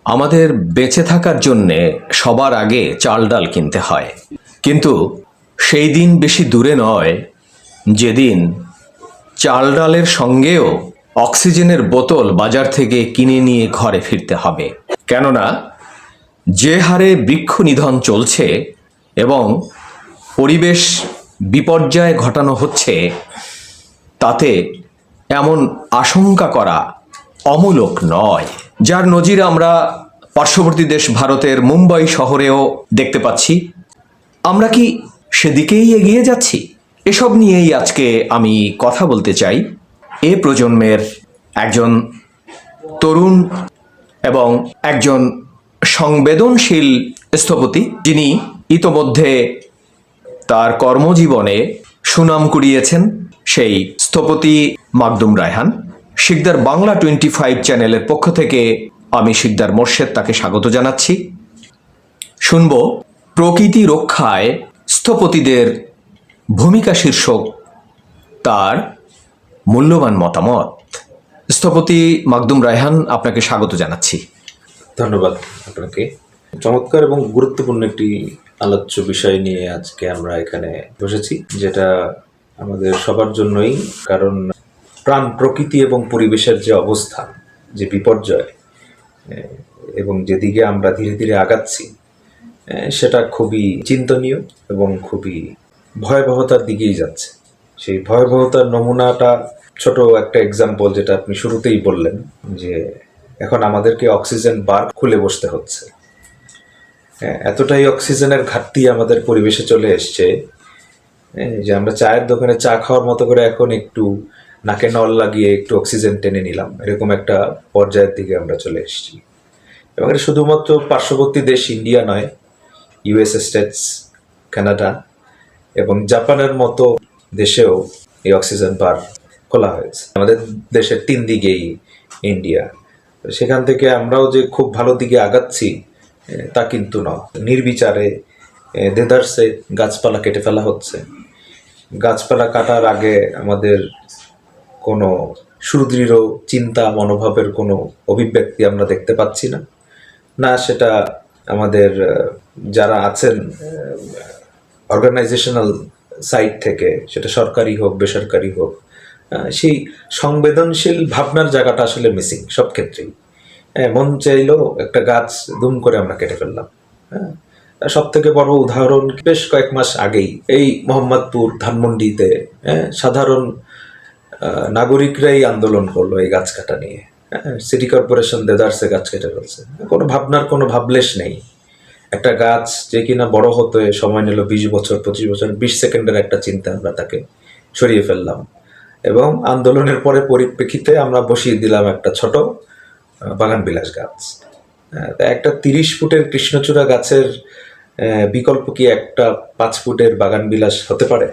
আমাদের বেঁচে থাকার জন্যে সবার আগে চাল ডাল কিনতে হয়, কিন্তু সেই দিন বেশি দূরে নয় যেদিন চাল ডালের সঙ্গেও অক্সিজেনের বোতল বাজার থেকে কিনে নিয়ে ঘরে ফিরতে হবে। কেননা যে হারে বৃক্ষ নিধন চলছে এবং পরিবেশ বিপর্যয় ঘটানো হচ্ছে, তাতে এমন আশঙ্কা করা অমূলক নয়, যার নজির আমরা পার্শ্ববর্তী দেশ ভারতের মুম্বাই শহরেও দেখতে পাচ্ছি। আমরা কি সেদিকেই এগিয়ে যাচ্ছি? এসব নিয়েই আজকে আমি কথা বলতে চাই এ প্রজন্মের একজন তরুণ এবং একজন সংবেদনশীল স্থপতি, যিনি ইতোমধ্যে তার কর্মজীবনে সুনাম কুড়িয়েছেন, সেই স্থপতি মাকদুম রায়হান। শিকদার বাংলা 25 চ্যানেলের পক্ষ থেকে আমি শিকদার মোর্শেদ তাকে স্বাগত জানাচ্ছি। শুনব প্রকৃতি রক্ষায় স্থপতিদের ভূমিকা শীর্ষক তার মূল্যবান মতামত। স্থপতি মাকদুম রায়হান, আপনাকে স্বাগত জানাচ্ছি। ধন্যবাদ আপনাকে। চমৎকার এবং গুরুত্বপূর্ণ একটি আলোচ্য বিষয় নিয়ে আজকে আমরা এখানে বসেছি, যেটা আমাদের সবার জন্যই। কারণ প্রাণ প্রকৃতি এবং পরিবেশের যে অবস্থা, যে বিপর্যয় এবং যেদিকে আমরা ধীরে ধীরে আগাচ্ছি, সেটা খুবই চিন্তনীয় এবং খুবই ভয়াবহতার দিকেই যাচ্ছে। সেই ভয়াবহতার নমুনাটা ছোট একটা এক্সাম্পল, যেটা আপনি শুরুতেই বললেন, যে এখন আমাদেরকে অক্সিজেন বার খুলে বসতে হচ্ছে। এতটাই অক্সিজেনের ঘাটতি আমাদের পরিবেশে চলে এসছে যে আমরা চায়ের দোকানে চা খাওয়ার মতো করে এখন একটু নাকে নল লাগিয়ে একটু অক্সিজেন টেনে নিলাম, এরকম একটা পর্যায়ের দিকে আমরা চলে এসেছি। এবং এটা শুধুমাত্র পার্শ্ববর্তী দেশ ইন্ডিয়া নয়, ইউএস স্টেটস, কানাডা এবং জাপানের মতো দেশেও এই অক্সিজেন বার খোলা হয়েছে। আমাদের দেশের 3 দিকেই ইন্ডিয়া। সেখান থেকে আমরাও যে খুব ভালো দিকে আগাচ্ছি তা কিন্তু নয়। নির্বিচারে দেদারসে গাছপালা কেটে ফেলা হচ্ছে। গাছপালা কাটার আগে আমাদের কোনো সুদৃঢ় চিন্তা মনোভাবের কোনো অভিব্যক্তি আমরা দেখতে পাচ্ছি না। না সেটা আমাদের যারা আছেন অর্গানাইজেশনাল সাইড থেকে, সেটা সরকারি হোক বেসরকারি হোক, সেই সংবেদনশীল ভাবনার জায়গাটা আসলে মিসিং সব ক্ষেত্রেই। মন চাইলো একটা গাছ দুম করে আমরা কেটে ফেললাম। সব থেকে বড় উদাহরণ, বেশ কয়েক মাস আগেই এই মোহাম্মদপুর ধানমন্ডিতে সাধারণ নাগরিকরাই আন্দোলন করলো এই গাছ কাটা নিয়ে। সিটি কর্পোরেশন দেদারসে গাছ কেটে ফেলছে। কোনো ভাবনার কোনো ভাবলেশ নেই। একটা গাছ যে কিনা বড় হতে সময় নিল 20 বছর 25 বছর, 20 সেকেন্ডের একটা চিন্তা আমরা তাকে সরিয়ে ফেললাম এবং আন্দোলনের পরে পরিপ্রেক্ষিতে আমরা বসিয়ে দিলাম একটা ছোট বাগান বিলাস গাছ। একটা 30 ফুটের কৃষ্ণচূড়া গাছের বিকল্প কি একটা 5 ফুটের বাগান বিলাস হতে পারে?